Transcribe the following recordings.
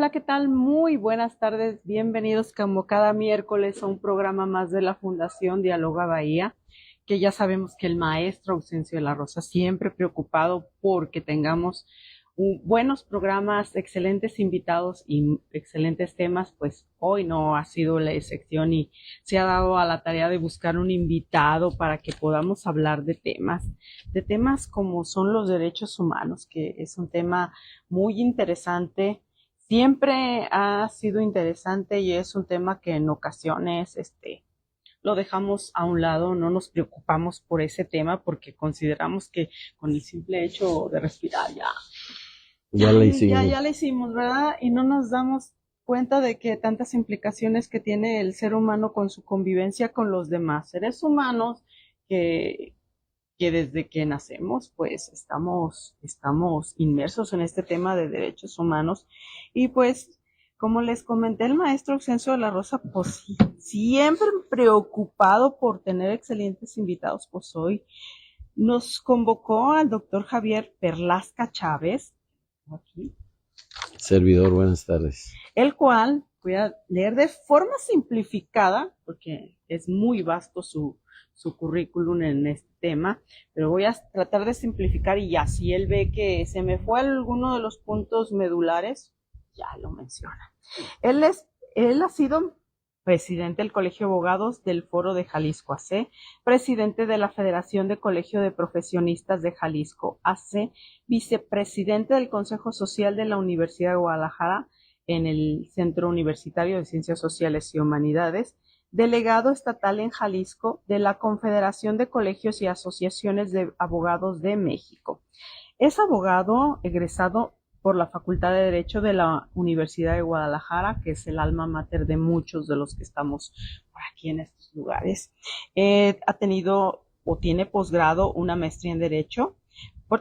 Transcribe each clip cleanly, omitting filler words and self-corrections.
Hola, ¿qué tal? Muy buenas tardes. Bienvenidos como cada miércoles a un programa más de la Fundación Dialoga Bahía, que ya sabemos que el maestro Ausencio de la Rosa siempre preocupado porque tengamos buenos programas, excelentes invitados y excelentes temas, pues hoy no ha sido la excepción y se ha dado a la tarea de buscar un invitado para que podamos hablar de temas como son los derechos humanos, que es un tema muy interesante. Siempre ha sido interesante y es un tema que en ocasiones lo dejamos a un lado, no nos preocupamos por ese tema porque consideramos que con el simple hecho de respirar Ya la hicimos. ya lo hicimos, ¿verdad? Y no nos damos cuenta de que tantas implicaciones que tiene el ser humano con su convivencia con los demás seres humanos que, que desde que nacemos, pues estamos inmersos en este tema de derechos humanos. Y pues, como les comenté, el maestro Ausencio de la Rosa, pues siempre preocupado por tener excelentes invitados, pues hoy nos convocó al doctor Javier Perlasca Chávez, aquí, Servidor, buenas tardes. el cual voy a leer de forma simplificada, porque es muy vasto su currículum en este tema, pero voy a tratar de simplificar y ya, si él ve que se me fue alguno de los puntos medulares, ya lo menciona. Él ha sido presidente del Colegio de Abogados del Foro de Jalisco AC, presidente de la Federación de Colegio de Profesionistas de Jalisco AC, vicepresidente del Consejo Social de la Universidad de Guadalajara en el Centro Universitario de Ciencias Sociales y Humanidades, delegado estatal en Jalisco de la Confederación de Colegios y Asociaciones de Abogados de México. Es abogado egresado por la Facultad de Derecho de la Universidad de Guadalajara, que es el alma mater de muchos de los que estamos por aquí en estos lugares. Ha tenido o tiene posgrado, una maestría en Derecho,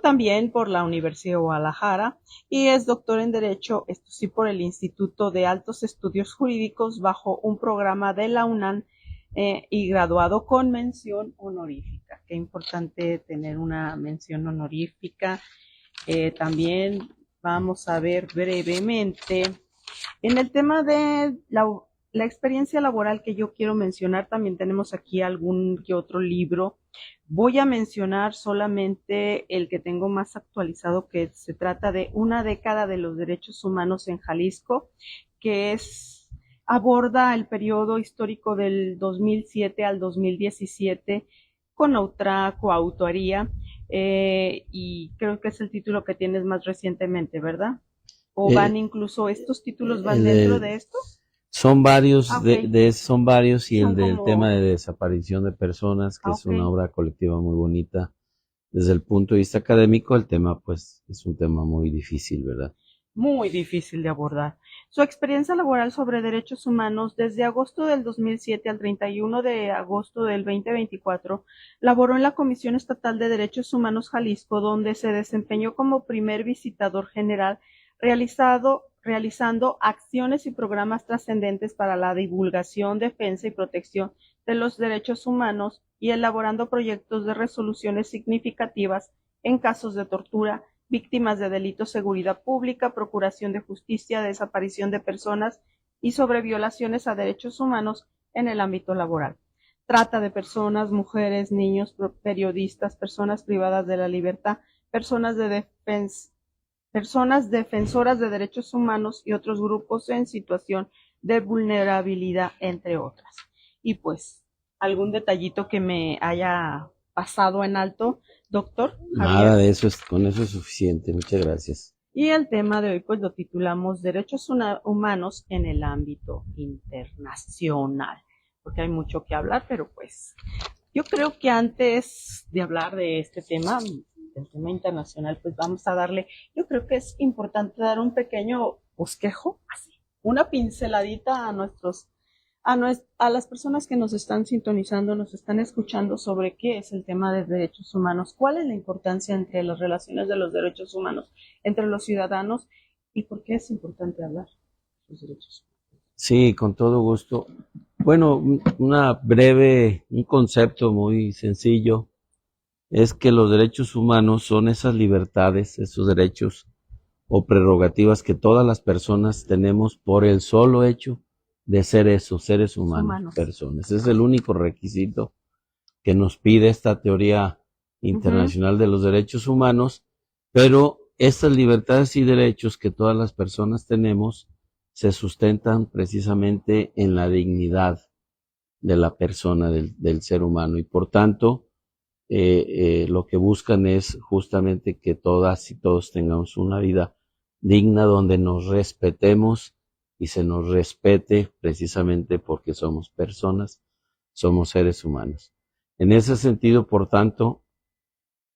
también por la Universidad de Guadalajara, y es doctor en Derecho, esto sí, por el Instituto de Altos Estudios Jurídicos bajo un programa de la UNAM, y graduado con mención honorífica. Qué importante tener una mención honorífica. También vamos a ver brevemente en el tema de la experiencia laboral que yo quiero mencionar. También tenemos aquí algún que otro libro. Voy a mencionar solamente el que tengo más actualizado, que se trata de Una década de los derechos humanos en Jalisco, que aborda el periodo histórico del 2007 al 2017 con otra coautoría, y creo que es el título que tienes más recientemente, ¿verdad? ¿O van incluso estos títulos van dentro de esto? Son varios, Okay. son varios, y Son el del como... tema de desaparición de personas, que es Okay. una obra colectiva muy bonita. Desde el punto de vista académico, el tema pues es un tema muy difícil, ¿verdad? Muy difícil de abordar. Su experiencia laboral sobre derechos humanos desde agosto del 2007 al 31 de agosto del 2024, laboró en la Comisión Estatal de Derechos Humanos Jalisco, donde se desempeñó como primer visitador general, realizando acciones y programas trascendentes para la divulgación, defensa y protección de los derechos humanos y elaborando proyectos de resoluciones significativas en casos de tortura, víctimas de delitos, seguridad pública, procuración de justicia, desaparición de personas y sobre violaciones a derechos humanos en el ámbito laboral. Trata de personas, mujeres, niños, periodistas, personas privadas de la libertad, personas defensoras de derechos humanos y otros grupos en situación de vulnerabilidad, entre otras. Y pues, algún detallito que me haya pasado en alto, doctor Javier. Nada de eso, con eso es suficiente. Muchas gracias. Y el tema de hoy pues lo titulamos Derechos Humanos en el ámbito internacional, porque hay mucho que hablar, pero pues yo creo que antes de hablar de este tema, del tema internacional, pues vamos a darle, yo creo que es importante dar un pequeño bosquejo, así, una pinceladita a las personas que nos están sintonizando, nos están escuchando, sobre qué es el tema de derechos humanos, cuál es la importancia entre las relaciones de los derechos humanos entre los ciudadanos y por qué es importante hablar de los derechos humanos. Sí, con todo gusto. Bueno, un concepto muy sencillo es que los derechos humanos son esas libertades, esos derechos o prerrogativas que todas las personas tenemos por el solo hecho de ser eso, seres humanos, personas. Es el único requisito que nos pide esta teoría internacional de los derechos humanos, pero estas libertades y derechos que todas las personas tenemos se sustentan precisamente en la dignidad de la persona, del ser humano, y por tanto lo que buscan es justamente que todas y todos tengamos una vida digna donde nos respetemos y se nos respete precisamente porque somos personas, somos seres humanos. En ese sentido, por tanto,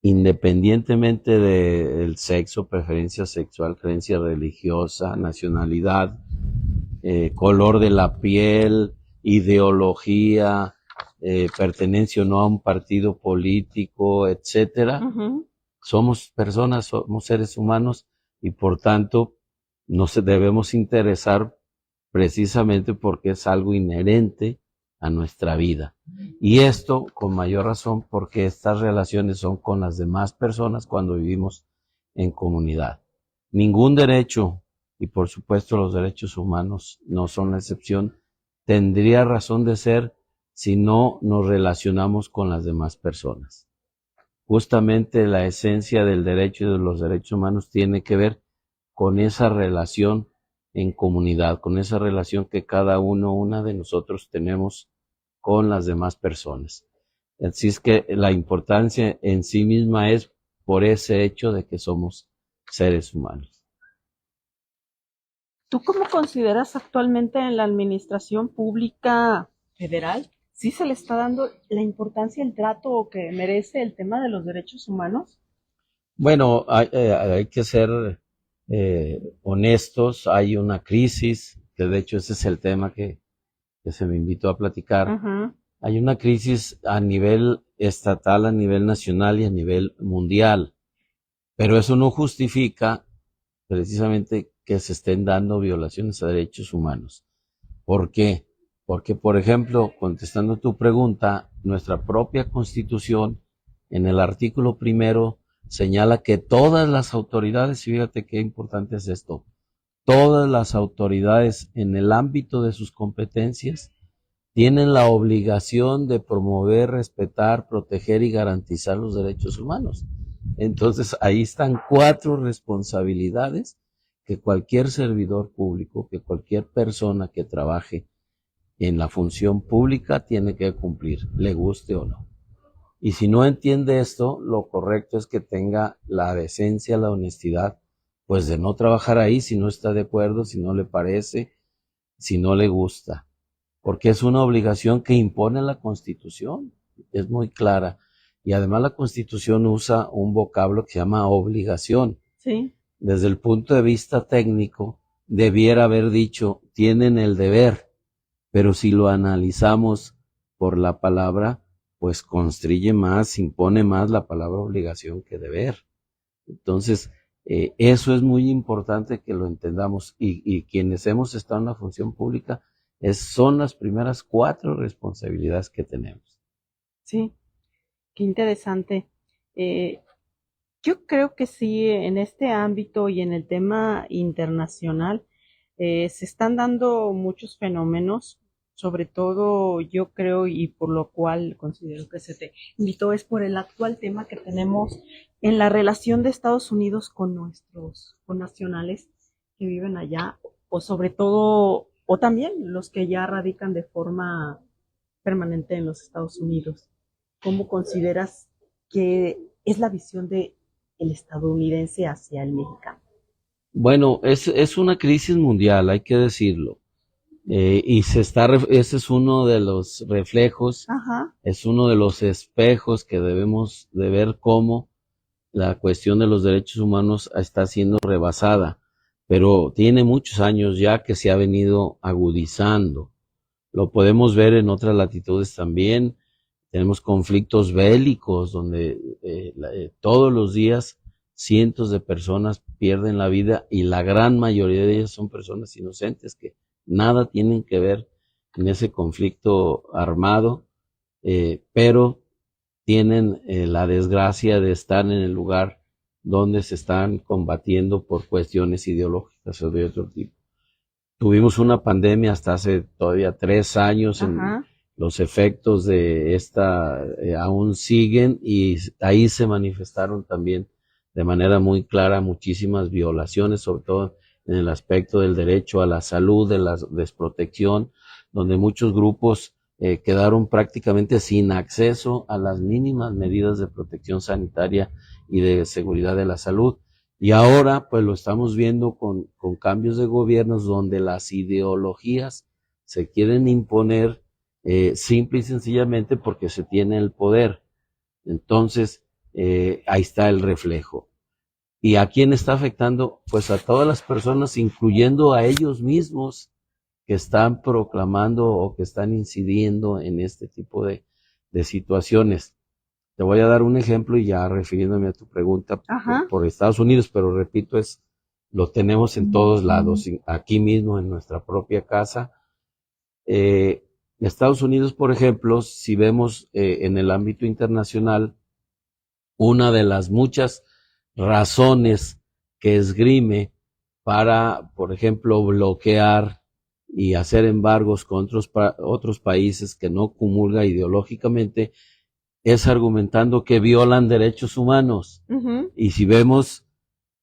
independientemente del sexo, preferencia sexual, creencia religiosa, nacionalidad, color de la piel, ideología, pertenencia o no a un partido político, etcétera, somos personas, somos seres humanos y por tanto nos debemos interesar precisamente porque es algo inherente a nuestra vida. Y esto con mayor razón porque estas relaciones son con las demás personas cuando vivimos en comunidad. Ningún derecho, y por supuesto los derechos humanos no son la excepción, tendría razón de ser si no nos relacionamos con las demás personas. Justamente la esencia del derecho y de los derechos humanos tiene que ver con esa relación en comunidad, con esa relación que cada una de nosotros tenemos con las demás personas. Así es que la importancia en sí misma es por ese hecho de que somos seres humanos. ¿Tú cómo consideras actualmente en la administración pública federal? ¿Sí se le está dando la importancia, el trato que merece el tema de los derechos humanos? Bueno, hay que ser honestos, hay una crisis, que de hecho ese es el tema que se me invitó a platicar. Hay una crisis a nivel estatal, a nivel nacional y a nivel mundial, pero eso no justifica precisamente que se estén dando violaciones a derechos humanos. ¿Por qué? Porque, por ejemplo, contestando tu pregunta, nuestra propia Constitución, en el artículo 1, señala que todas las autoridades, y fíjate qué importante es esto, todas las autoridades en el ámbito de sus competencias tienen la obligación de promover, respetar, proteger y garantizar los derechos humanos. Entonces, ahí están 4 responsabilidades que cualquier servidor público, que cualquier persona que trabaje en la función pública tiene que cumplir, le guste o no. Y si no entiende esto, lo correcto es que tenga la decencia, la honestidad, pues de no trabajar ahí si no está de acuerdo, si no le parece, si no le gusta. Porque es una obligación que impone la Constitución, es muy clara. Y además la Constitución usa un vocablo que se llama obligación. Sí. Desde el punto de vista técnico, debiera haber dicho, tienen el deber, pero si lo analizamos por la palabra, pues constriñe más, impone más la palabra obligación que deber. Entonces, eso es muy importante que lo entendamos y quienes hemos estado en la función pública son las primeras 4 responsabilidades que tenemos. Sí, qué interesante. Yo creo que sí, en este ámbito y en el tema internacional, se están dando muchos fenómenos, sobre todo yo creo y por lo cual considero que se te invitó es por el actual tema que tenemos en la relación de Estados Unidos con nuestros connacionales que viven allá, o sobre todo, o también los que ya radican de forma permanente en los Estados Unidos. ¿Cómo consideras que es la visión de el estadounidense hacia el mexicano? Bueno, es una crisis mundial, hay que decirlo. Y ese es uno de los reflejos, es uno de los espejos que debemos de ver cómo la cuestión de los derechos humanos está siendo rebasada, pero tiene muchos años ya que se ha venido agudizando. Lo podemos ver en otras latitudes también. Tenemos conflictos bélicos donde todos los días cientos de personas pierden la vida y la gran mayoría de ellas son personas inocentes que nada tienen que ver en ese conflicto armado, pero tienen la desgracia de estar en el lugar donde se están combatiendo por cuestiones ideológicas o de otro tipo. Tuvimos una pandemia hasta hace todavía 3 años, en los efectos de esta aún siguen, y ahí se manifestaron también de manera muy clara muchísimas violaciones, sobre todo en el aspecto del derecho a la salud, de la desprotección, donde muchos grupos quedaron prácticamente sin acceso a las mínimas medidas de protección sanitaria y de seguridad de la salud. Y ahora pues lo estamos viendo con cambios de gobiernos donde las ideologías se quieren imponer simple y sencillamente porque se tiene el poder. Entonces, ahí está el reflejo. ¿Y a quién está afectando? Pues a todas las personas, incluyendo a ellos mismos, que están proclamando o que están incidiendo en este tipo de situaciones. Te voy a dar un ejemplo, y ya refiriéndome a tu pregunta por Estados Unidos, pero repito, lo tenemos en todos lados, aquí mismo en nuestra propia casa. Estados Unidos, por ejemplo, si vemos en el ámbito internacional, una de las muchas razones que esgrime para, por ejemplo, bloquear y hacer embargos con otros países que no comulga ideológicamente, es argumentando que violan derechos humanos. Y si vemos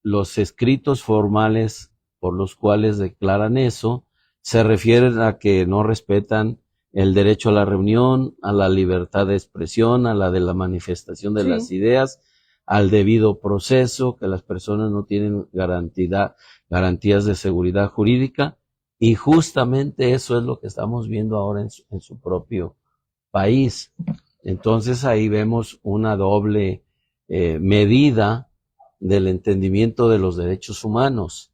los escritos formales por los cuales declaran eso, se refieren a que no respetan el derecho a la reunión, a la libertad de expresión, a la de la manifestación de las ideas, al debido proceso, que las personas no tienen garantías de seguridad jurídica, y justamente eso es lo que estamos viendo ahora en su propio país. Entonces ahí vemos una doble medida del entendimiento de los derechos humanos.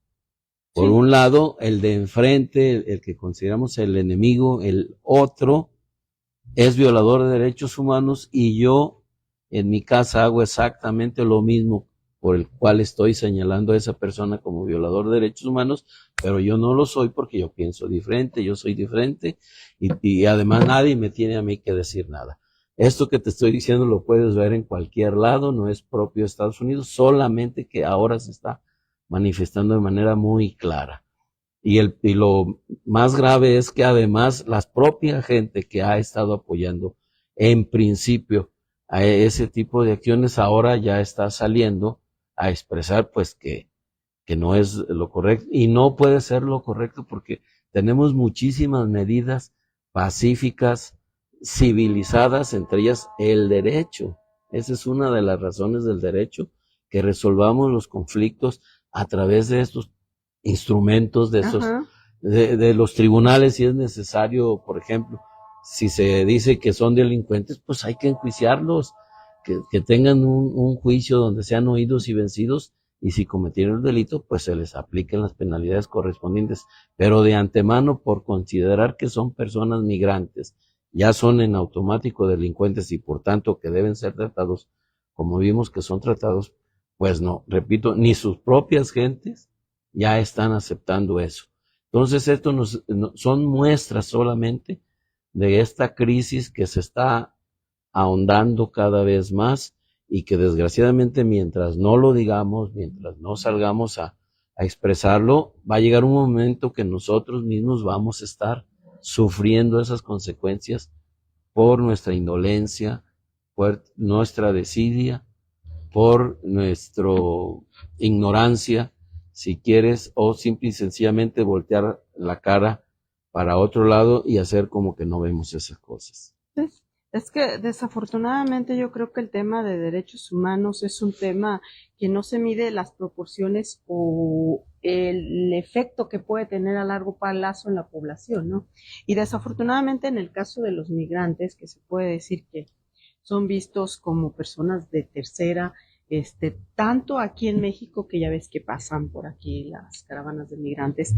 Por un lado, el de enfrente, el que consideramos el enemigo, el otro, es violador de derechos humanos, y yo en mi casa hago exactamente lo mismo, por el cual estoy señalando a esa persona como violador de derechos humanos, pero yo no lo soy porque yo pienso diferente, yo soy diferente, y además nadie me tiene a mí que decir nada. Esto que te estoy diciendo lo puedes ver en cualquier lado, no es propio de Estados Unidos, solamente que ahora se está manifestando de manera muy clara. Y lo más grave es que además la propia gente que ha estado apoyando en principio a ese tipo de acciones ahora ya está saliendo a expresar pues que no es lo correcto, y no puede ser lo correcto porque tenemos muchísimas medidas pacíficas, civilizadas, entre ellas el derecho. Esa es una de las razones del derecho, que resolvamos los conflictos a través de estos instrumentos, de los tribunales, si es necesario. Por ejemplo, si se dice que son delincuentes, pues hay que enjuiciarlos, que tengan un juicio donde sean oídos y vencidos, y si cometieron el delito, pues se les apliquen las penalidades correspondientes, pero de antemano, por considerar que son personas migrantes, ya son en automático delincuentes, y por tanto que deben ser tratados como vimos que son tratados, pues no, repito, ni sus propias gentes ya están aceptando eso. Entonces esto son muestras solamente de esta crisis que se está ahondando cada vez más, y que desgraciadamente mientras no lo digamos, mientras no salgamos a expresarlo, va a llegar un momento que nosotros mismos vamos a estar sufriendo esas consecuencias por nuestra indolencia, por nuestra desidia, por nuestra ignorancia, si quieres, o simple y sencillamente voltear la cara para otro lado y hacer como que no vemos esas cosas. Es que desafortunadamente yo creo que el tema de derechos humanos es un tema que no se mide las proporciones o el efecto que puede tener a largo plazo en la población, ¿no? Y desafortunadamente en el caso de los migrantes, que se puede decir que son vistos como personas de tercera, tanto aquí en México, que ya ves que pasan por aquí las caravanas de migrantes,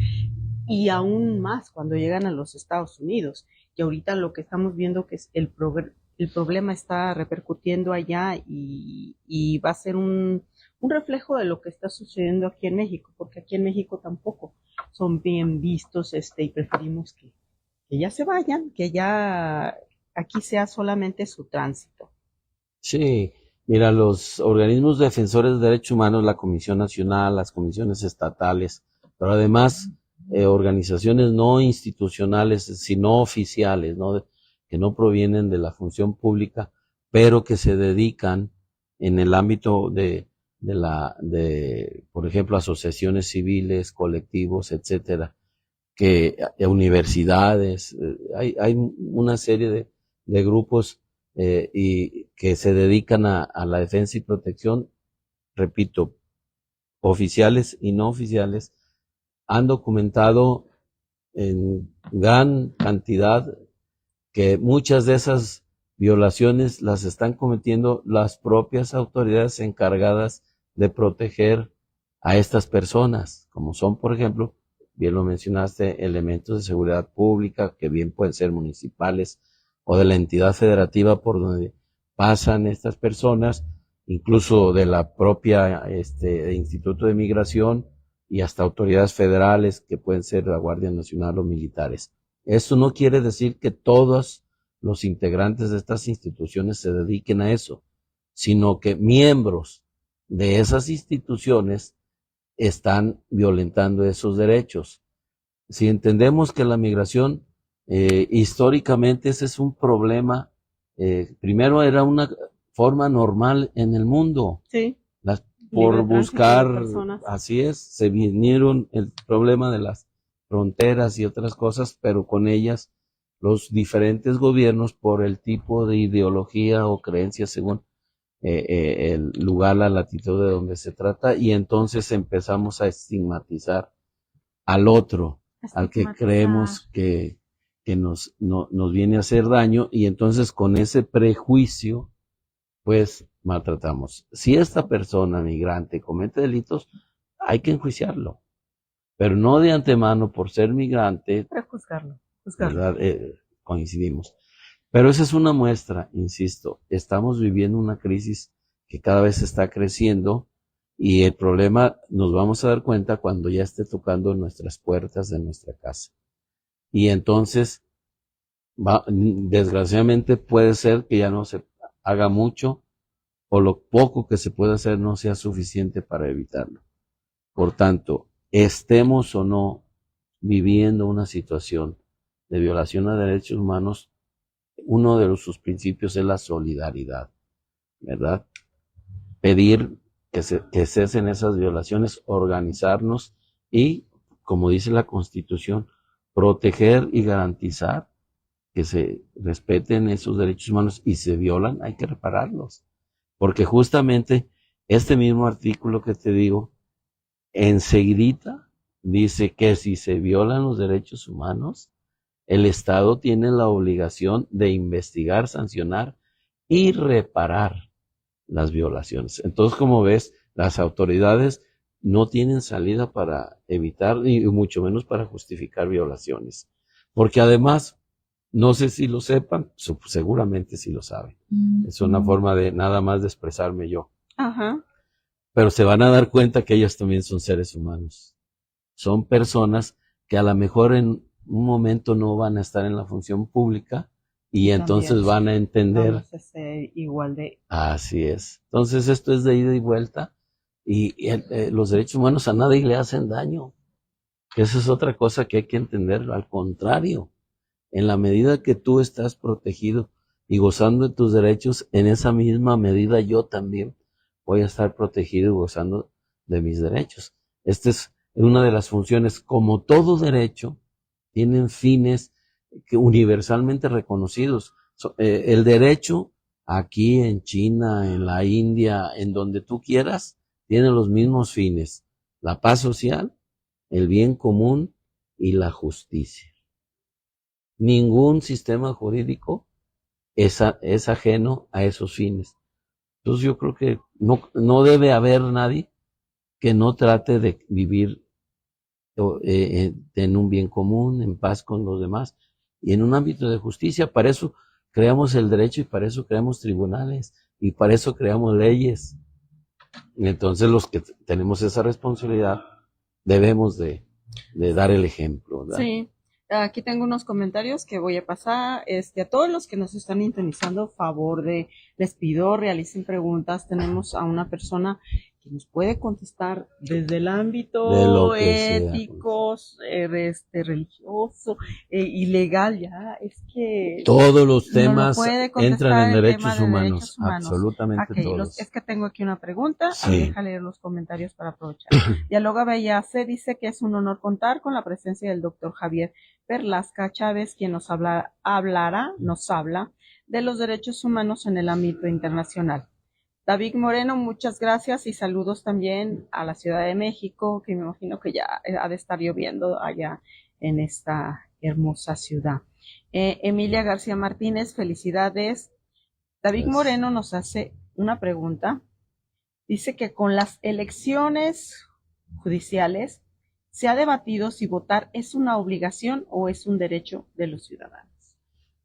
y aún más cuando llegan a los Estados Unidos, que ahorita lo que estamos viendo que es el problema está repercutiendo allá, y va a ser un reflejo de lo que está sucediendo aquí en México, porque aquí en México tampoco son bien vistos, y preferimos que ya se vayan, que ya aquí sea solamente su tránsito. Sí, Mira, los organismos defensores de derechos humanos, la Comisión Nacional, las comisiones estatales, pero además organizaciones no institucionales, sino oficiales, ¿no? Que no provienen de la función pública, pero que se dedican en el ámbito por ejemplo, asociaciones civiles, colectivos, etcétera, que universidades, hay una serie de grupos y que se dedican a la defensa y protección, repito, oficiales y no oficiales, han documentado en gran cantidad que muchas de esas violaciones las están cometiendo las propias autoridades encargadas de proteger a estas personas, como son, por ejemplo, bien lo mencionaste, elementos de seguridad pública, que bien pueden ser municipales o de la entidad federativa por donde pasan estas personas, incluso de la propia Instituto de Migración y hasta autoridades federales que pueden ser la Guardia Nacional o militares. Eso no quiere decir que todos los integrantes de estas instituciones se dediquen a eso, sino que miembros de esas instituciones están violentando esos derechos. Si entendemos que la migración, históricamente ese es un problema, primero era una forma normal en el mundo. Sí. Por buscar, así es, se vinieron el problema de las fronteras y otras cosas, pero con ellas los diferentes gobiernos por el tipo de ideología o creencia según el lugar, la latitud de donde se trata, y entonces empezamos a estigmatizar al otro, al que creemos que nos viene a hacer daño, y entonces con ese prejuicio, pues maltratamos. Si esta persona migrante comete delitos, hay que enjuiciarlo, pero no de antemano por ser migrante. Para juzgarlo. ¿Verdad? Coincidimos. Pero esa es una muestra, insisto, estamos viviendo una crisis que cada vez está creciendo y el problema nos vamos a dar cuenta cuando ya esté tocando nuestras puertas de nuestra casa. Y entonces, desgraciadamente puede ser que ya no se haga mucho o lo poco que se puede hacer no sea suficiente para evitarlo. Por tanto, estemos o no viviendo una situación de violación a derechos humanos, uno de sus principios es la solidaridad, ¿verdad? Pedir que cesen esas violaciones, organizarnos y, como dice la Constitución, proteger y garantizar que se respeten esos derechos humanos, y se violan, hay que repararlos. Porque justamente este mismo artículo que te digo, enseguidita dice que si se violan los derechos humanos, el Estado tiene la obligación de investigar, sancionar y reparar las violaciones. Entonces, como ves, las autoridades no tienen salida para evitar y mucho menos para justificar violaciones. Porque además, no sé si lo sepan, seguramente sí lo saben. Es una forma de nada más de expresarme yo. Ajá. Pero se van a dar cuenta que ellos también son seres humanos. Son personas que a lo mejor en un momento no van a estar en la función pública y entonces también van a entender. Vamos a ser igual de. Así es. Entonces esto es de ida y vuelta y los derechos humanos a nadie le hacen daño. Esa es otra cosa que hay que entender. Al contrario, en la medida que tú estás protegido y gozando de tus derechos, en esa misma medida yo también voy a estar protegido y gozando de mis derechos. Esta es una de las funciones. Como todo derecho, tienen fines que universalmente reconocidos. El derecho aquí en China, en la India, en donde tú quieras, tiene los mismos fines: la paz social, el bien común y la justicia. Ningún sistema jurídico es ajeno a esos fines. Entonces yo creo que no debe haber nadie que no trate de vivir en un bien común, en paz con los demás y en un ámbito de justicia. Para eso creamos el derecho y para eso creamos tribunales y para eso creamos leyes. Y entonces los que tenemos esa responsabilidad debemos de dar el ejemplo, ¿verdad? Sí, Aquí tengo unos comentarios que voy a pasar. A todos los que nos están sintonizando, les pido, realicen preguntas. Tenemos a una persona que nos puede contestar desde el de lo ámbito que sea. ético, religioso, y legal. Ya, es que Todos los nos lo temas puede entran contestar en en tema derechos de humanos, derechos humanos. absolutamente Ok, todos. es que tengo aquí una pregunta y Sí. deja leer los comentarios para aprovechar. Dialoga Bellace dice que es un honor contar con la presencia del doctor Javier Perlasca Chávez, quien nos habla de los derechos humanos en el ámbito internacional. David Moreno, muchas gracias y saludos también a la Ciudad de México, que me imagino que ya ha de estar lloviendo allá en esta hermosa ciudad. Emilia García Martínez, felicidades. David Moreno nos hace una pregunta. Dice que con las elecciones judiciales se ha debatido si votar es una obligación o es un derecho de los ciudadanos.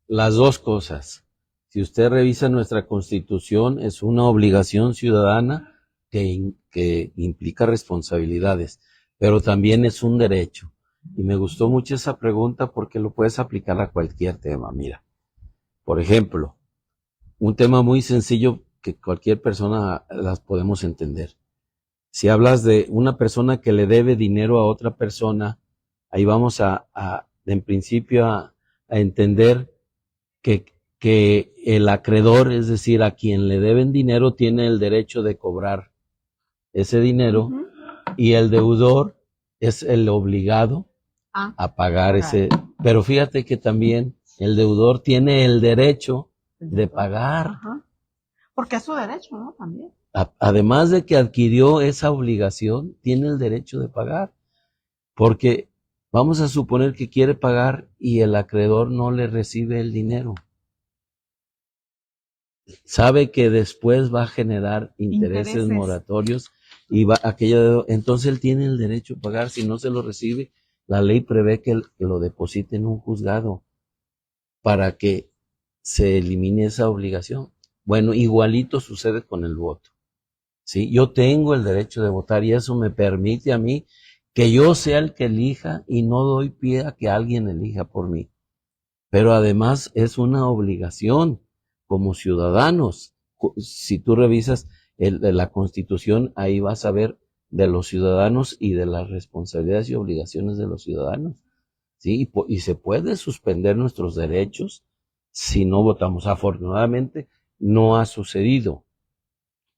Las dos cosas. Si usted revisa nuestra Constitución, es una obligación ciudadana que implica responsabilidades, pero también es un derecho. Y me gustó mucho esa pregunta porque lo puedes aplicar a cualquier tema. Mira, por ejemplo, un tema muy sencillo que cualquier persona las podemos entender. Si hablas de una persona que le debe dinero a otra persona, ahí vamos en principio a entender que el acreedor, es decir, a quien le deben dinero, tiene el derecho de cobrar ese dinero, y el deudor es el obligado a pagar ese. Pero fíjate que también el deudor tiene el derecho de pagar. Ajá. Porque es su derecho, ¿no? También. Además de que adquirió esa obligación, tiene el derecho de pagar. Porque vamos a suponer que quiere pagar y el acreedor no le recibe el dinero. Sabe que después va a generar intereses moratorios y entonces él tiene el derecho a pagar. Si no se lo recibe, la ley prevé que lo deposite en un juzgado para que se elimine esa obligación. Bueno, igualito sucede con el voto. ¿Sí? Yo tengo el derecho de votar y eso me permite a mí que yo sea el que elija y no doy pie a que alguien elija por mí. Pero además es una obligación como ciudadanos. Si tú revisas la Constitución, ahí vas a ver de los ciudadanos y de las responsabilidades y obligaciones de los ciudadanos. ¿Sí? Y se puede suspender nuestros derechos si no votamos. Afortunadamente no ha sucedido,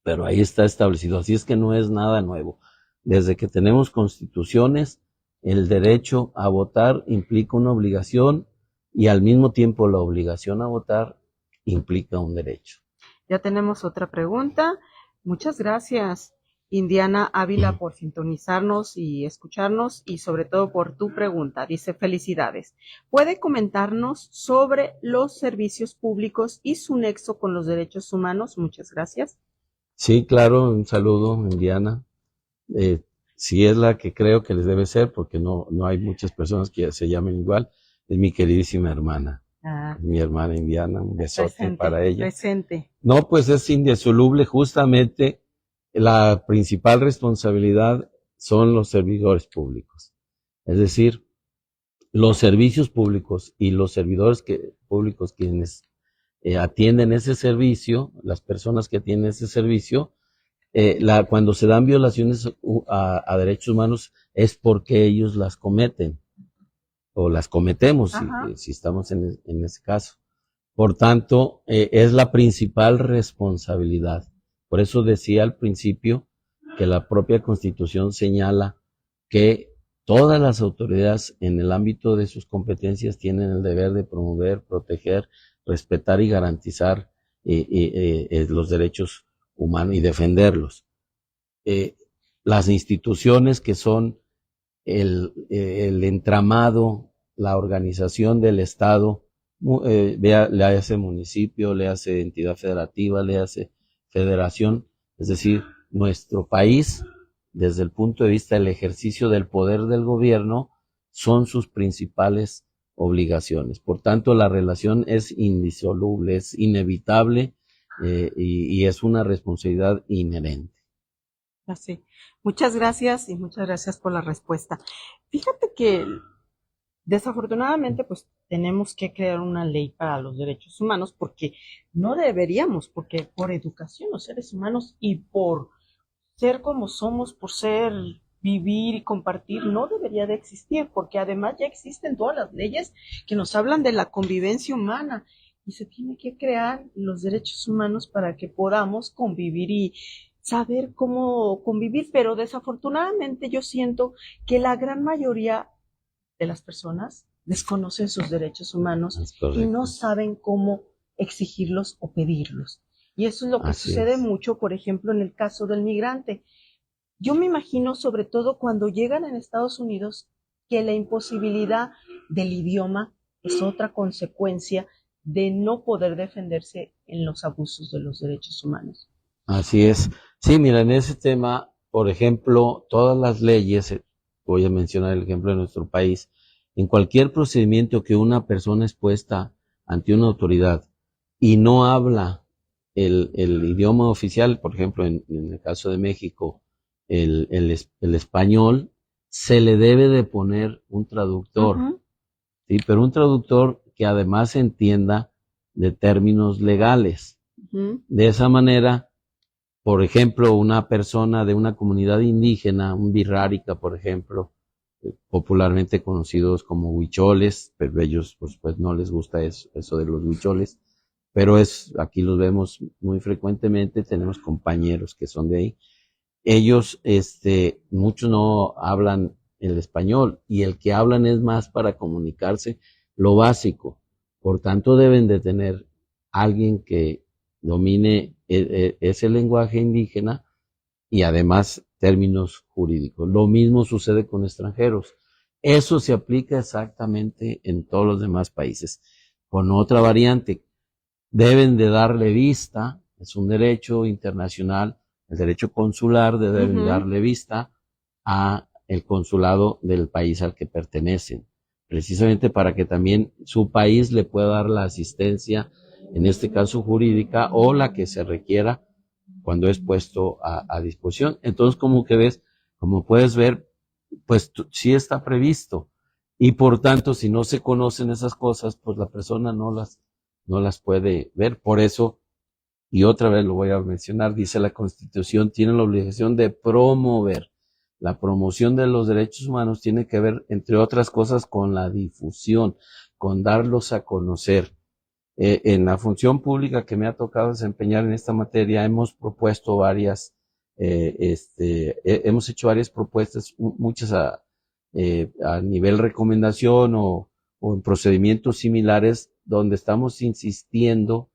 pero ahí está establecido. Así es que no es nada nuevo. Desde que tenemos constituciones, el derecho a votar implica una obligación y al mismo tiempo la obligación a votar implica un derecho. Ya tenemos otra pregunta. Muchas gracias, Indiana Ávila, por sintonizarnos y escucharnos y sobre todo por tu pregunta. Dice, felicidades. ¿Puede comentarnos sobre los servicios públicos y su nexo con los derechos humanos? Muchas gracias. Sí, claro, un saludo, Indiana. Si es la que creo que les debe ser, porque no hay muchas personas que se llamen igual, es mi queridísima hermana. Mi hermana Indiana, un besote para ella. Presente. No, pues es indisoluble, justamente la principal responsabilidad son los servidores públicos. Es decir, los servicios públicos y los servidores públicos quienes atienden ese servicio, las personas que atienden ese servicio, cuando se dan violaciones a derechos humanos es porque ellos las cometen o las cometemos si estamos en ese caso. Por tanto, es la principal responsabilidad. Por eso decía al principio que la propia Constitución señala que todas las autoridades en el ámbito de sus competencias tienen el deber de promover, proteger, respetar y garantizar los derechos humanos y defenderlos. Las instituciones que son el entramado, la organización del Estado, le hace municipio, le hace entidad federativa, le hace federación, es decir, nuestro país, desde el punto de vista del ejercicio del poder del gobierno, son sus principales obligaciones. Por tanto, la relación es indisoluble, es inevitable y es una responsabilidad inherente. Así. Muchas gracias y muchas gracias por la respuesta. Fíjate que Desafortunadamente, pues tenemos que crear una ley para los derechos humanos porque no deberíamos, porque por educación los seres humanos y por ser como somos, por ser, vivir y compartir, no debería de existir, porque además ya existen todas las leyes que nos hablan de la convivencia humana y se tiene que crear los derechos humanos para que podamos convivir y saber cómo convivir, pero desafortunadamente yo siento que la gran mayoría de las personas desconocen sus derechos humanos y no saben cómo exigirlos o pedirlos. Y eso es lo que sucede mucho, por ejemplo, en el caso del migrante. Yo me imagino, sobre todo cuando llegan en Estados Unidos, que la imposibilidad del idioma es otra consecuencia de no poder defenderse en los abusos de los derechos humanos. Así es. Sí, mira, en ese tema, por ejemplo, todas las leyes, voy a mencionar el ejemplo de nuestro país, en cualquier procedimiento que una persona es puesta ante una autoridad y no habla el idioma oficial, por ejemplo, en el caso de México, el español, se le debe de poner un traductor, ¿sí? Pero un traductor que además entienda de términos legales. De esa manera, por ejemplo, una persona de una comunidad indígena, un birrárica, por ejemplo, popularmente conocidos como huicholes, pero ellos, pues no les gusta eso de los huicholes, pero aquí los vemos muy frecuentemente, tenemos compañeros que son de ahí. Ellos, muchos no hablan el español y el que hablan es más para comunicarse lo básico. Por tanto, deben de tener alguien que domine ese lenguaje indígena y además términos jurídicos. Lo mismo sucede con extranjeros. Eso se aplica exactamente en todos los demás países. Con otra variante, deben de darle vista, es un derecho internacional, el derecho consular, deben darle vista a el consulado del país al que pertenecen, precisamente para que también su país le pueda dar la asistencia, en este caso jurídica, o la que se requiera cuando es puesto a disposición. Entonces, como puedes ver, pues sí está previsto. Y por tanto, si no se conocen esas cosas, pues la persona no las puede ver. Por eso, y otra vez lo voy a mencionar, dice la Constitución, tiene la obligación de promover. La promoción de los derechos humanos tiene que ver, entre otras cosas, con la difusión, con darlos a conocer. En la función pública que me ha tocado desempeñar en esta materia, hemos propuesto hemos hecho varias propuestas, muchas a nivel recomendación o en procedimientos similares, donde estamos insistiendo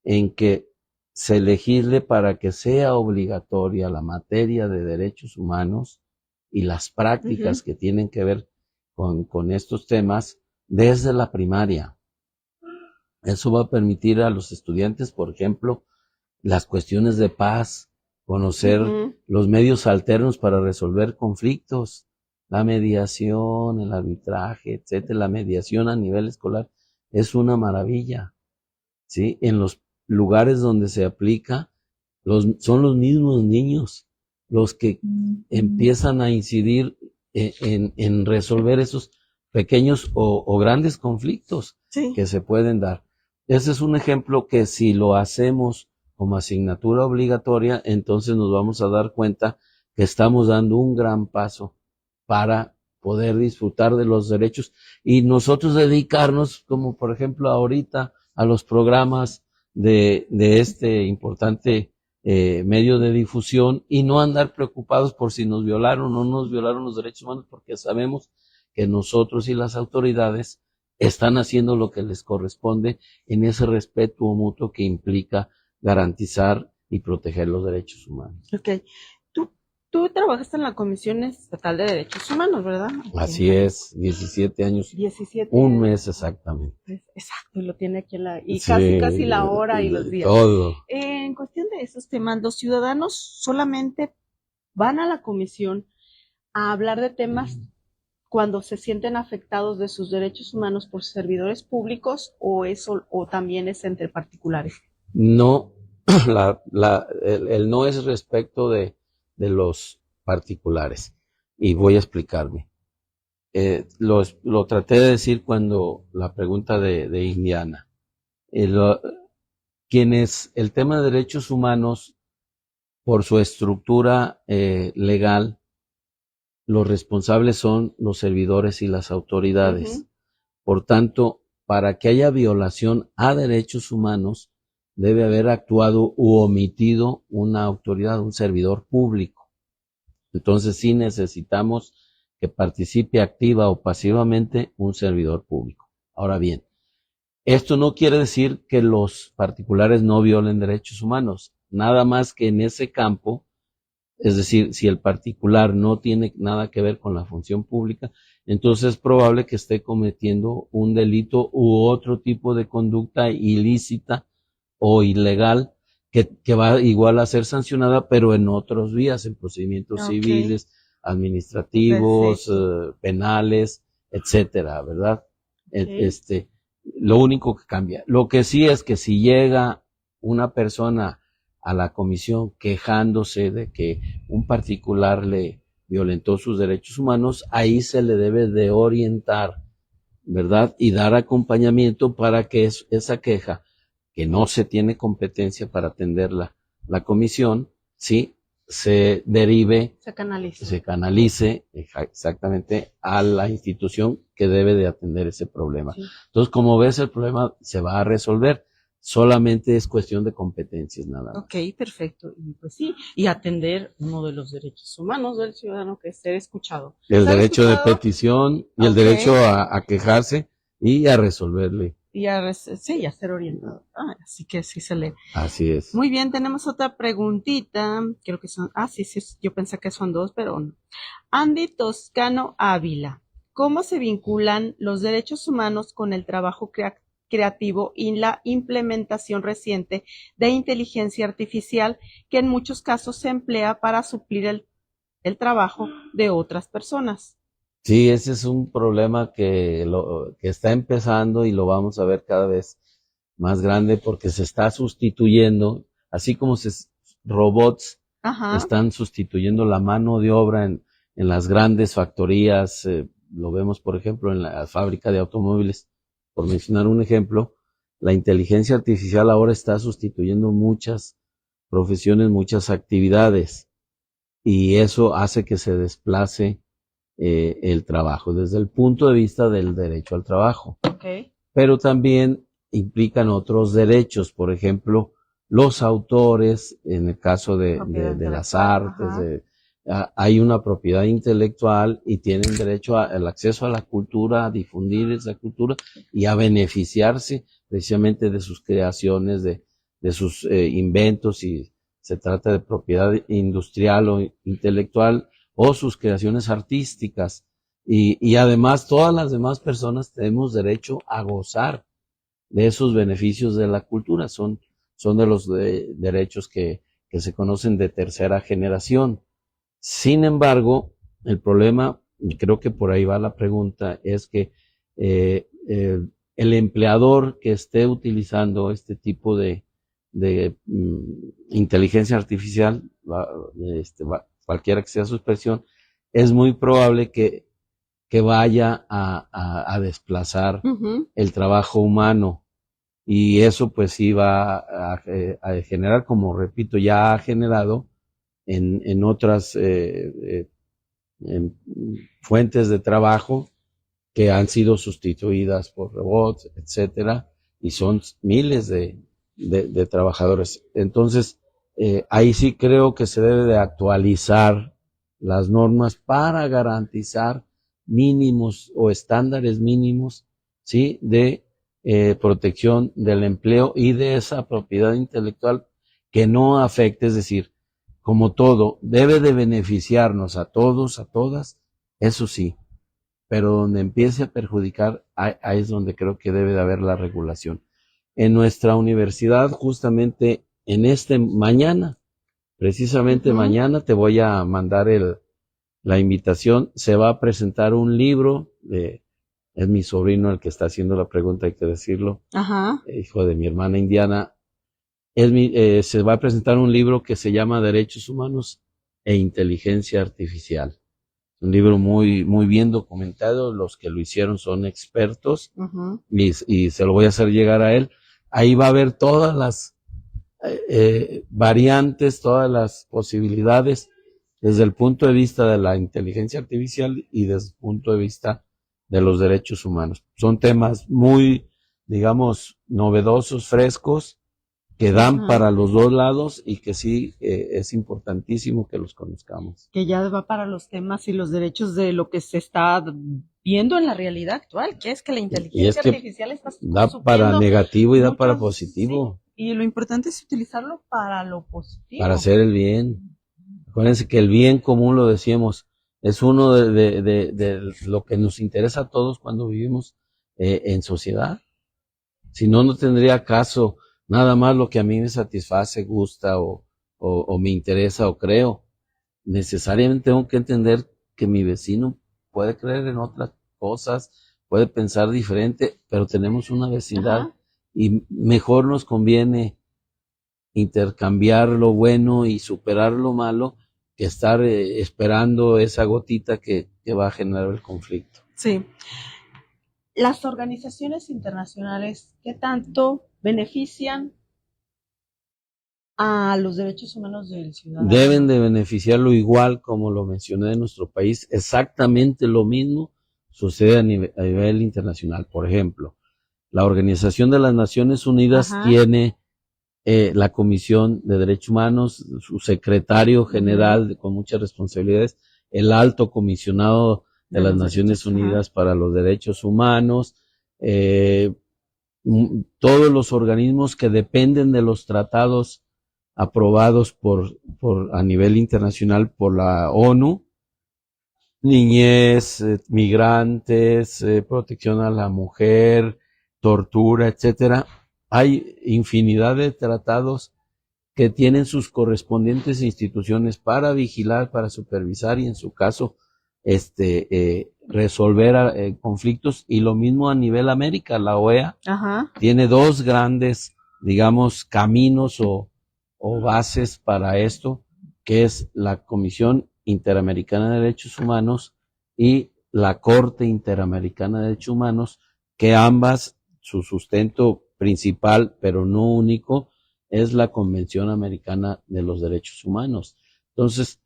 en que se legisle para que sea obligatoria la materia de derechos humanos y las prácticas que tienen que ver con estos temas desde la primaria. Eso va a permitir a los estudiantes, por ejemplo, las cuestiones de paz, conocer los medios alternos para resolver conflictos, la mediación, el arbitraje, etcétera. La mediación a nivel escolar es una maravilla, ¿sí? En los lugares donde se aplica, son los mismos niños los que empiezan a incidir en resolver esos pequeños o grandes conflictos que se pueden dar. Ese es un ejemplo que si lo hacemos como asignatura obligatoria, entonces nos vamos a dar cuenta que estamos dando un gran paso para poder disfrutar de los derechos y nosotros dedicarnos, como por ejemplo ahorita, a los programas de este importante medio de difusión y no andar preocupados por si nos violaron o no nos violaron los derechos humanos, porque sabemos que nosotros y las autoridades están haciendo lo que les corresponde en ese respeto mutuo que implica garantizar y proteger los derechos humanos. Okay. Tú trabajaste en la Comisión Estatal de Derechos Humanos, ¿verdad? Así es, 17 años. 17 un mes exactamente. Exacto, lo tiene aquí y casi la hora y los días. Todo. En cuestión de esos temas, los ciudadanos solamente van a la comisión a hablar de temas cuando se sienten afectados de sus derechos humanos por servidores públicos o también es entre particulares. No, el no es respecto de los particulares y voy a explicarme. lo traté de decir cuando la pregunta de Indiana. El tema de derechos humanos, por su estructura legal, los responsables son los servidores y las autoridades. Uh-huh. Por tanto, para que haya violación a derechos humanos, debe haber actuado u omitido una autoridad, un servidor público. Entonces sí necesitamos que participe activa o pasivamente un servidor público. Ahora bien, esto no quiere decir que los particulares no violen derechos humanos, nada más que en ese campo, es decir, si el particular no tiene nada que ver con la función pública, entonces es probable que esté cometiendo un delito u otro tipo de conducta ilícita o ilegal que va igual a ser sancionada, pero en otros vías, en procedimientos civiles, administrativos, penales, etcétera, ¿verdad? Lo único que cambia. Lo que sí es que si llega una persona a la comisión quejándose de que un particular le violentó sus derechos humanos, ahí se le debe de orientar, ¿verdad? Y dar acompañamiento para que esa queja, que no se tiene competencia para atenderla la comisión, sí, se derive, se canalice exactamente a la institución que debe de atender ese problema. Sí. Entonces, como ves, el problema se va a resolver. Solamente es cuestión de competencias, nada más. Ok, perfecto. Y pues sí, y atender uno de los derechos humanos del ciudadano, que es ser escuchado. El derecho de petición y el derecho a quejarse y a resolverle. Y a ser orientado. Así que sí se lee. Así es. Muy bien, tenemos otra preguntita. Creo que son, sí, yo pensé que son dos, pero no. Andy Toscano Ávila. ¿Cómo se vinculan los derechos humanos con el trabajo creativo y la implementación reciente de inteligencia artificial que en muchos casos se emplea para suplir el trabajo de otras personas? Sí, ese es un problema que está empezando y lo vamos a ver cada vez más grande porque se está sustituyendo, así como robots están sustituyendo la mano de obra en las grandes factorías, lo vemos por ejemplo en la fábrica de automóviles. Por mencionar un ejemplo, la inteligencia artificial ahora está sustituyendo muchas profesiones, muchas actividades, y eso hace que se desplace el trabajo desde el punto de vista del derecho al trabajo. Okay. Pero también implican otros derechos, por ejemplo, los autores, en el caso de las artes, hay una propiedad intelectual y tienen derecho al acceso a la cultura, a difundir esa cultura y a beneficiarse precisamente de sus creaciones, de sus inventos, si se trata de propiedad industrial o intelectual, o sus creaciones artísticas. Y además todas las demás personas tenemos derecho a gozar de esos beneficios de la cultura. Son de los derechos que se conocen de tercera generación. Sin embargo, el problema, y creo que por ahí va la pregunta, es que el empleador que esté utilizando este tipo de inteligencia artificial, cualquiera que sea su expresión, es muy probable que vaya a desplazar el trabajo humano. Y eso pues sí va a generar, como repito, ya ha generado en otras en fuentes de trabajo que han sido sustituidas por robots, etcétera, y son miles de trabajadores. Entonces, ahí sí creo que se debe de actualizar las normas para garantizar mínimos o estándares mínimos, ¿sí?, de protección del empleo y de esa propiedad intelectual que no afecte, es decir, como todo, debe de beneficiarnos a todos, a todas, eso sí, pero donde empiece a perjudicar, ahí es donde creo que debe de haber la regulación. En nuestra universidad, justamente mañana, precisamente mañana, te voy a mandar la invitación, se va a presentar un libro, es mi sobrino el que está haciendo la pregunta, hay que decirlo, hijo de mi hermana Indiana. Se va a presentar un libro que se llama Derechos Humanos e Inteligencia Artificial. un libro muy, muy bien documentado, los que lo hicieron son expertos, y se lo voy a hacer llegar a él. Ahí va a haber todas las variantes, todas las posibilidades, desde el punto de vista de la inteligencia artificial y desde el punto de vista de los derechos humanos. Son temas muy, digamos, novedosos, frescos, que dan para los dos lados y que sí es importantísimo que los conozcamos. Que ya va para los temas y los derechos de lo que se está viendo en la realidad actual, que es que la inteligencia artificial está da para negativo y da para positivo. Sí, y lo importante es utilizarlo para lo positivo. Para hacer el bien. Acuérdense que el bien común, lo decíamos, es uno de lo que nos interesa a todos cuando vivimos en sociedad. Si no, no tendría caso nada más lo que a mí me satisface, gusta o me interesa o creo. Necesariamente tengo que entender que mi vecino puede creer en otras cosas, puede pensar diferente, pero tenemos una vecindad y mejor nos conviene intercambiar lo bueno y superar lo malo que estar esperando esa gotita que va a generar el conflicto. Sí. Las organizaciones internacionales, ¿qué tanto benefician a los derechos humanos del ciudadano? Deben de beneficiarlo igual como lo mencioné en nuestro país. Exactamente lo mismo sucede a nivel internacional. Por ejemplo, la Organización de las Naciones Unidas tiene la Comisión de Derechos Humanos, su secretario general con muchas responsabilidades, el alto comisionado de las Naciones Unidas para los Derechos Humanos, todos los organismos que dependen de los tratados aprobados a nivel internacional por la ONU, niñez, migrantes, protección a la mujer, tortura, etcétera. Hay infinidad de tratados que tienen sus correspondientes instituciones para vigilar, para supervisar y en su caso resolver conflictos, y lo mismo a nivel América. La OEA tiene dos grandes, digamos, caminos o bases para esto, que es la Comisión Interamericana de Derechos Humanos y la Corte Interamericana de Derechos Humanos, que ambas, su sustento principal, pero no único, es la Convención Americana de los Derechos Humanos. Entonces,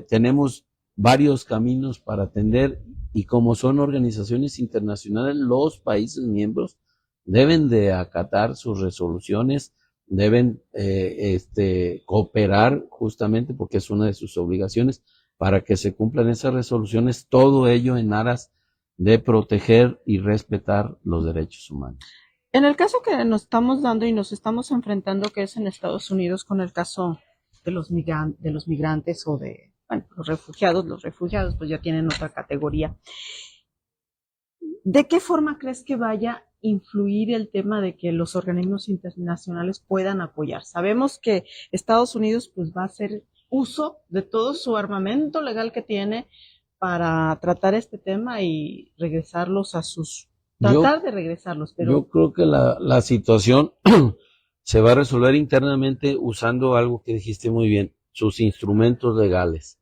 tenemos varios caminos para atender, y como son organizaciones internacionales, los países miembros deben de acatar sus resoluciones, deben cooperar justamente porque es una de sus obligaciones para que se cumplan esas resoluciones, todo ello en aras de proteger y respetar los derechos humanos. En el caso que nos estamos dando y nos estamos enfrentando, que es en Estados Unidos, con el caso de los migrantes o de los refugiados pues ya tienen otra categoría. ¿De qué forma crees que vaya a influir el tema de que los organismos internacionales puedan apoyar? Sabemos que Estados Unidos pues va a hacer uso de todo su armamento legal que tiene para tratar este tema y regresarlos a sus... de regresarlos, pero... Yo creo que la situación se va a resolver internamente usando algo que dijiste muy bien, sus instrumentos legales.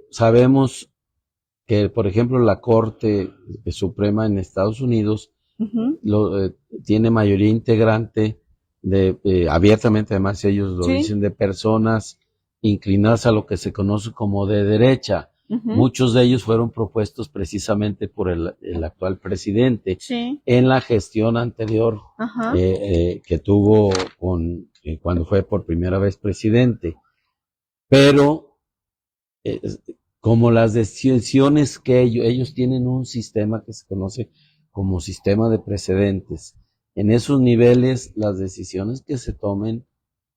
Sabemos que, por ejemplo, la Corte Suprema en Estados Unidos tiene mayoría integrante abiertamente, además ellos lo dicen, de personas inclinadas a lo que se conoce como de derecha. Muchos de ellos fueron propuestos precisamente por el actual presidente en la gestión anterior que tuvo cuando fue por primera vez presidente. Pero como las decisiones que ellos tienen un sistema que se conoce como sistema de precedentes, en esos niveles las decisiones que se tomen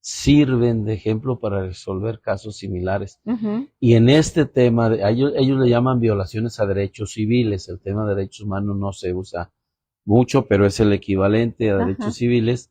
sirven de ejemplo para resolver casos similares. Y en este tema, ellos le llaman violaciones a derechos civiles. El tema de derechos humanos no se usa mucho, pero es el equivalente a derechos civiles.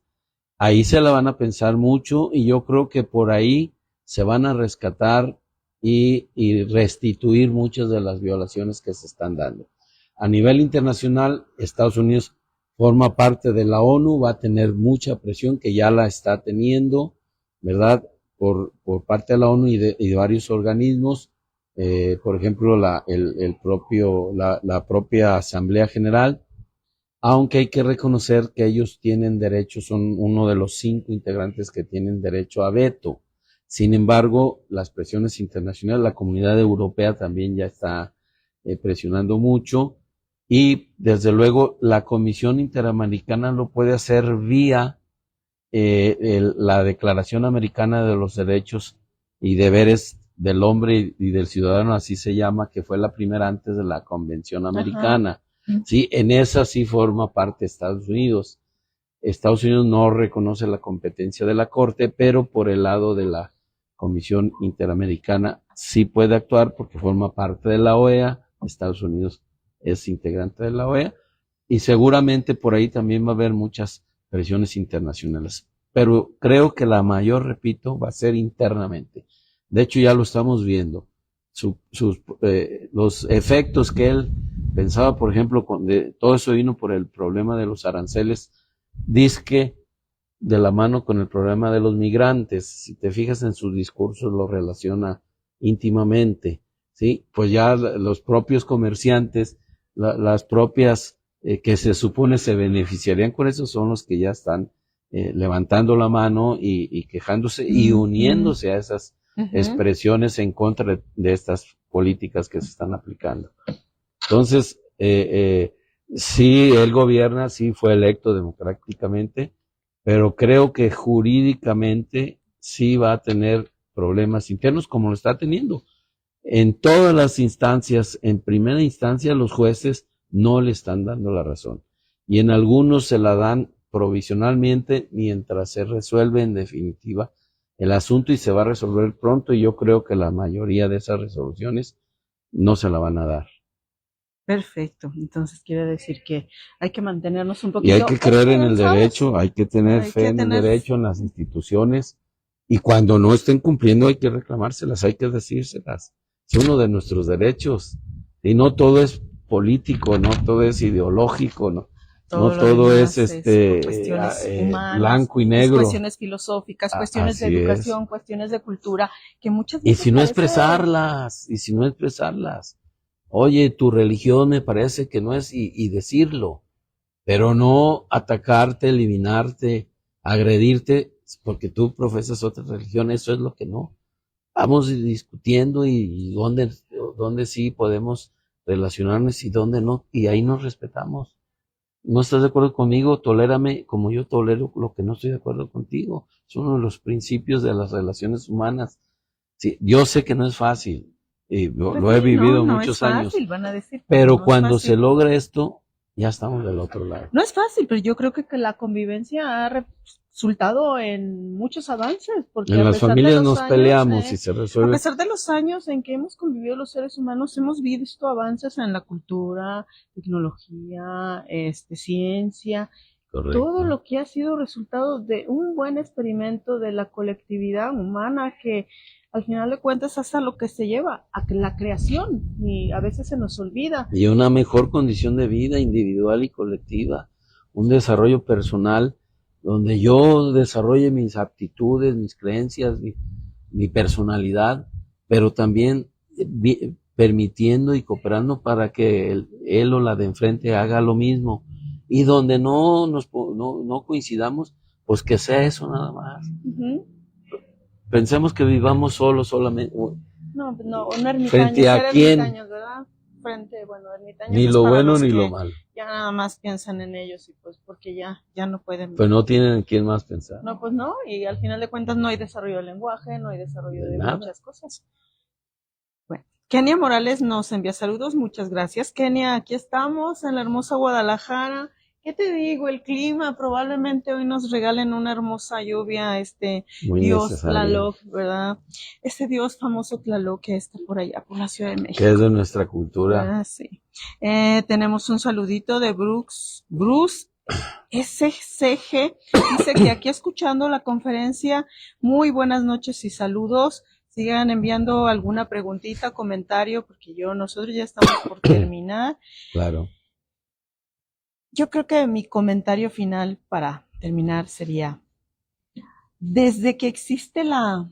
Ahí se la van a pensar mucho y yo creo que por ahí se van a rescatar y restituir muchas de las violaciones que se están dando. A nivel internacional, Estados Unidos forma parte de la ONU, va a tener mucha presión, que ya la está teniendo, ¿verdad? Por parte de la ONU y de varios organismos. por ejemplo, la propia Asamblea General, aunque hay que reconocer que ellos tienen derecho, son uno de los 5 integrantes que tienen derecho a veto. Sin embargo, las presiones internacionales, la comunidad europea también ya está presionando mucho, y desde luego la Comisión Interamericana lo puede hacer vía la Declaración Americana de los Derechos y Deberes del Hombre y del Ciudadano, así se llama, que fue la primera antes de la Convención Americana. Ajá. Sí, en esa sí forma parte Estados Unidos. Estados Unidos no reconoce la competencia de la Corte, pero por el lado de la Comisión Interamericana sí puede actuar porque forma parte de la OEA. Estados Unidos es integrante de la OEA y seguramente por ahí también va a haber muchas presiones internacionales. Pero creo que la mayor, repito, va a ser internamente. De hecho, ya lo estamos viendo. Los efectos que él pensaba, por ejemplo, todo eso vino por el problema de los aranceles, dizque de la mano con el problema de los migrantes. Si te fijas en sus discursos, lo relaciona íntimamente, ¿sí? Pues ya los propios comerciantes, las propias que se supone se beneficiarían con eso, son los que ya están levantando la mano y quejándose y uniéndose a esas expresiones en contra de estas políticas que se están aplicando. Entonces, sí, él gobierna, sí fue electo democráticamente, pero creo que jurídicamente sí va a tener problemas internos como lo está teniendo. En todas las instancias, en primera instancia, los jueces no le están dando la razón. Y en algunos se la dan provisionalmente mientras se resuelve en definitiva el asunto, y se va a resolver pronto, y yo creo que la mayoría de esas resoluciones no se la van a dar. Perfecto, entonces quiere decir que hay que mantenernos un poquito. Y hay que creer en el derecho, hay que tener fe en el derecho, en las instituciones, y cuando no estén cumpliendo hay que reclamárselas, hay que decírselas. Es uno de nuestros derechos, y no todo es político, no todo es ideológico, no todo es cuestiones humanas, blanco y negro. Cuestiones filosóficas, cuestiones de educación, cuestiones de cultura, que muchas veces y si no expresarlas, oye, tu religión me parece que no es, y decirlo, pero no atacarte, eliminarte, agredirte, porque tú profesas otra religión. Eso es lo que no. Vamos discutiendo y dónde sí podemos relacionarnos y dónde no, y ahí nos respetamos. No estás de acuerdo conmigo, tolérame como yo tolero lo que no estoy de acuerdo contigo. Es uno de los principios de las relaciones humanas. Sí, yo sé que no es fácil, lo he vivido muchos años, van a decir, pero cuando se logra esto, ya estamos del otro lado. No es fácil, pero yo creo que la convivencia ha resultado en muchos avances. Porque en las familias nos peleamos y se resuelve. A pesar de los años en que hemos convivido los seres humanos, hemos visto avances en la cultura, tecnología, ciencia. Correcto. Todo lo que ha sido resultado de un buen experimento de la colectividad humana, que al final de cuentas hasta lo que se lleva a la creación, y a veces se nos olvida. Y una mejor condición de vida individual y colectiva, un desarrollo personal donde yo desarrolle mis aptitudes, mis creencias, mi personalidad, pero también permitiendo y cooperando para que él o la de enfrente haga lo mismo. Y donde no coincidamos, pues que sea eso nada más. Pensemos que vivamos solamente. No, un ermitaño. ¿Frente a quién? ¿Verdad? Ermitaños. Ni lo bueno ni lo malo. Ya nada más piensan en ellos, y pues porque ya no pueden. Pues no tienen en quién más pensar. No, pues no, y al final de cuentas no hay desarrollo del lenguaje, no hay desarrollo de muchas cosas. Bueno, Kenia Morales nos envía saludos, muchas gracias. Kenia, aquí estamos en la hermosa Guadalajara. ¿Qué te digo? El clima, probablemente hoy nos regalen una hermosa lluvia, muy Dios necesario. Tlaloc, ¿verdad? Ese Dios famoso Tlaloc que está por allá, por la Ciudad de México. Que es de nuestra cultura. ¿Verdad? Sí. Tenemos un saludito de Bruce SCG. Dice que aquí escuchando la conferencia, muy buenas noches y saludos. Sigan enviando alguna preguntita, comentario, porque nosotros ya estamos por terminar. Claro. Yo creo que mi comentario final para terminar sería, desde que existe la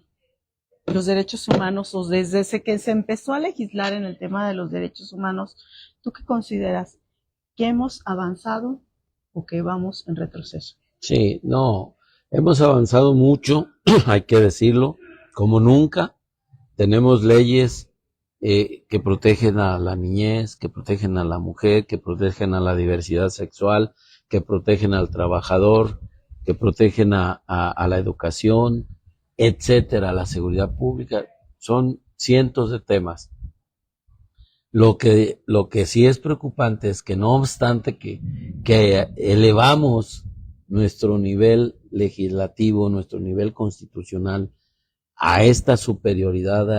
los derechos humanos, o desde que se empezó a legislar en el tema de los derechos humanos, ¿tú qué consideras? ¿Que hemos avanzado o que vamos en retroceso? Sí, no, hemos avanzado mucho, hay que decirlo, como nunca. Tenemos leyes que protegen a la niñez, que protegen a la mujer, que protegen a la diversidad sexual, que protegen al trabajador, que protegen a la educación, etcétera, a la seguridad pública. Son cientos de temas. Lo que sí es preocupante es que no obstante que elevamos nuestro nivel legislativo, nuestro nivel constitucional, a esta superioridad,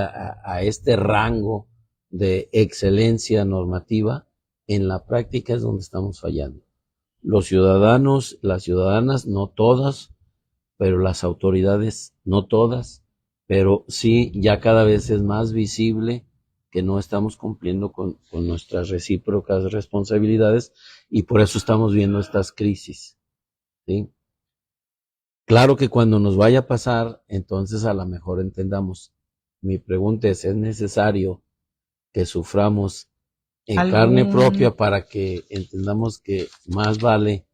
a este rango de excelencia normativa, en la práctica es donde estamos fallando. Los ciudadanos, las ciudadanas, no todas, pero las autoridades, no todas, pero sí ya cada vez es más visible que no estamos cumpliendo con nuestras recíprocas responsabilidades y por eso estamos viendo estas crisis, ¿sí? Claro que cuando nos vaya a pasar, entonces a lo mejor entendamos. Mi pregunta es necesario que suframos en carne propia para que entendamos que más vale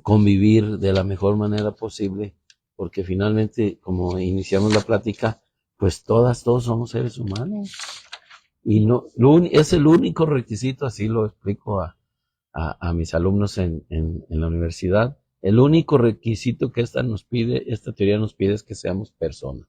convivir de la mejor manera posible? Porque finalmente, como iniciamos la plática, pues todos somos seres humanos. Y no, es el único requisito, así lo explico a mis alumnos en la universidad. El único requisito que esta teoría nos pide es que seamos personas.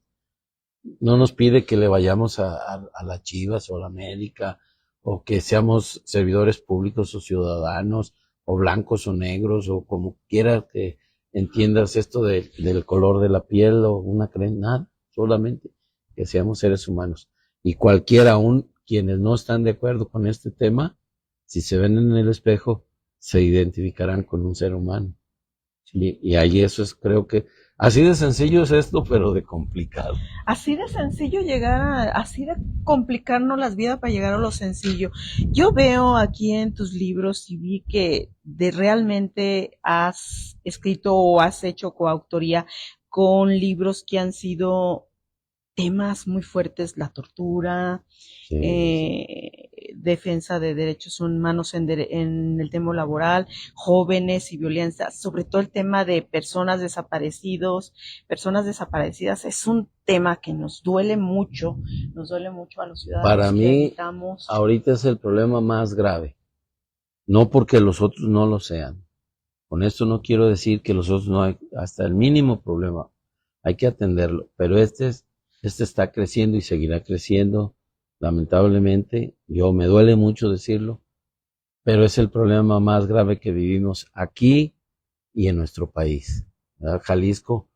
No nos pide que le vayamos a las Chivas o a la América, o que seamos servidores públicos o ciudadanos, o blancos o negros, o como quiera que entiendas esto del color de la piel o una creencia, nada, solamente que seamos seres humanos. Y cualquiera, aún quienes no están de acuerdo con este tema, si se ven en el espejo, se identificarán con un ser humano. Y ahí eso es, creo que, así de sencillo es esto, pero de complicado. Así de sencillo así de complicarnos las vidas para llegar a lo sencillo. Yo veo aquí en tus libros y vi que realmente has escrito o has hecho coautoría con libros que han sido temas muy fuertes, la tortura, defensa de derechos humanos en el tema laboral, jóvenes y violencia, sobre todo el tema de personas desaparecidas es un tema que nos duele mucho a los ciudadanos. Para mí, ahorita es el problema más grave, no porque los otros no lo sean. Con esto no quiero decir que los otros no hay, hasta el mínimo problema hay que atenderlo, pero este está creciendo y seguirá creciendo, lamentablemente. Me duele mucho decirlo, pero es el problema más grave que vivimos aquí y en nuestro país. ¿Verdad? Jalisco,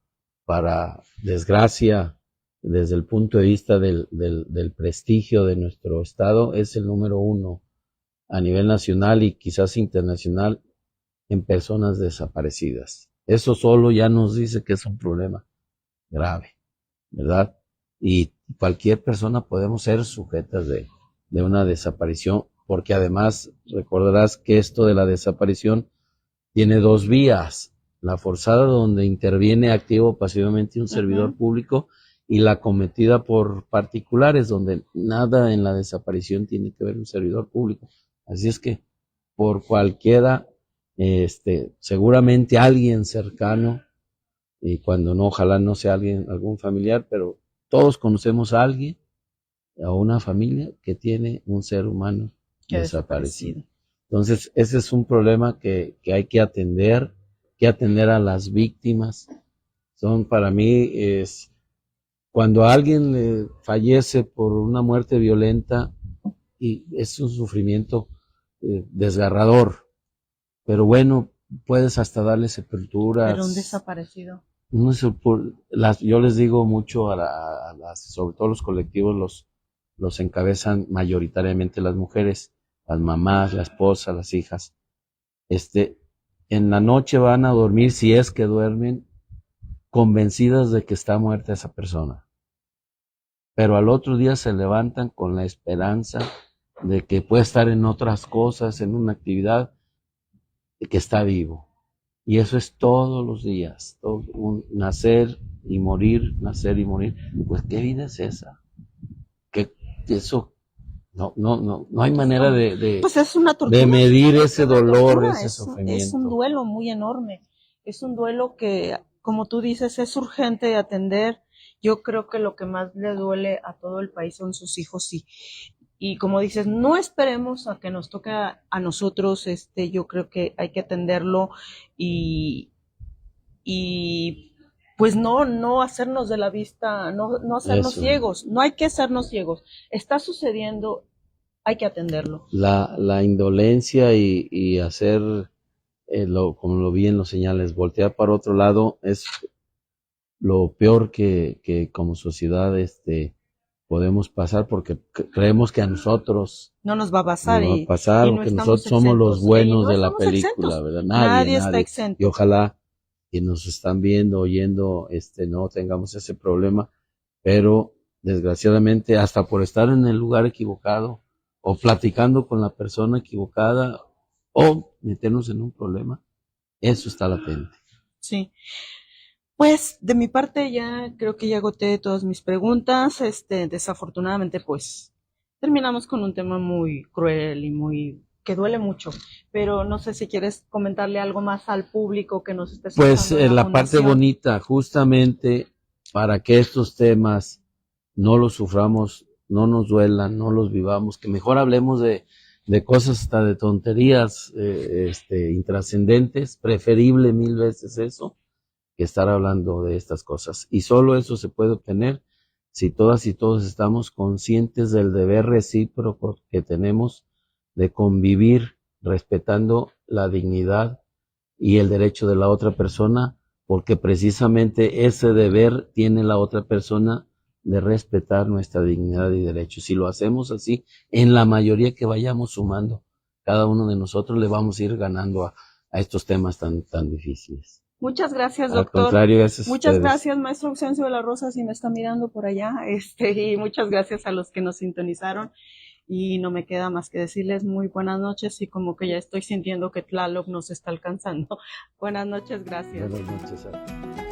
para desgracia, desde el punto de vista del prestigio de nuestro estado, es el número 1 a nivel nacional y quizás internacional en personas desaparecidas. Eso solo ya nos dice que es un problema grave, ¿verdad? Y cualquier persona podemos ser sujetas de una desaparición, porque además recordarás que esto de la desaparición tiene 2 vías: la forzada, donde interviene activo o pasivamente un servidor público, y la cometida por particulares, donde nada en la desaparición tiene que ver un servidor público. Así es que por cualquiera, seguramente alguien cercano, y cuando no, ojalá no sea algún familiar, pero todos conocemos a alguien, a una familia que tiene un ser humano desaparecido. Entonces, ese es un problema que hay que atender a las víctimas. Para mí, cuando alguien fallece por una muerte violenta, y es un sufrimiento desgarrador, pero bueno, puedes hasta darle sepultura. Pero un desaparecido. Yo les digo mucho sobre todo los colectivos, los encabezan mayoritariamente las mujeres, las mamás, la esposa, las hijas. En la noche van a dormir, si es que duermen, convencidas de que está muerta esa persona. Pero al otro día se levantan con la esperanza de que puede estar en otras cosas, en una actividad, de que está vivo. Y eso es todos los días, nacer y morir, nacer y morir. Pues, ¿qué vida es esa? Que eso, no hay manera pues es una tortura, de medir ese dolor, tortura, ese es un sufrimiento. duelo muy enorme. Es un duelo que, como tú dices, es urgente de atender. Yo creo que lo que más le duele a todo el país son sus hijos y como dices, no esperemos a que nos toque a nosotros, yo creo que hay que atenderlo y, y pues no hacernos de la vista, no hacernos Eso. ciegos, no hay que hacernos ciegos. Está sucediendo, hay que atenderlo. La indolencia y hacer, como lo vi en los señales, voltear para otro lado es lo peor que como sociedad podemos pasar, porque creemos que a nosotros No nos va a pasar no va a y pasar, no o que estamos nosotros somos los exentos. Y buenos no de la estamos película, exentos. ¿verdad? Nadie está Y exento. ojalá que nos están viendo, oyendo, no tengamos ese problema, pero desgraciadamente hasta por estar en el lugar equivocado o platicando con la persona equivocada o meternos en un problema, eso está latente. Sí. Pues de mi parte ya creo que ya agoté todas mis preguntas. Desafortunadamente pues terminamos con un tema muy cruel y muy que duele mucho, pero no sé si quieres comentarle algo más al público que nos esté Pues escuchando de la la parte fundación. bonita, justamente para que estos temas no los suframos, no nos duelan, no los vivamos, que mejor hablemos de cosas hasta de tonterías intrascendentes, preferible 1000 veces eso, que estar hablando de estas cosas. Y solo eso se puede obtener si todas y todos estamos conscientes del deber recíproco que tenemos de convivir respetando la dignidad y el derecho de la otra persona, porque precisamente ese deber tiene la otra persona de respetar nuestra dignidad y derechos. Si lo hacemos así, en la mayoría que vayamos sumando, cada uno de nosotros le vamos a ir ganando a estos temas tan difíciles. Muchas gracias, Al doctor. contrario, gracias a Muchas ustedes. gracias, maestro Auxencio de la Rosa, si me está mirando por allá. Y muchas gracias a los que nos sintonizaron. Y no me queda más que decirles muy buenas noches y como que ya estoy sintiendo que Tlaloc nos está alcanzando. Buenas noches, gracias. Buenas noches a todos.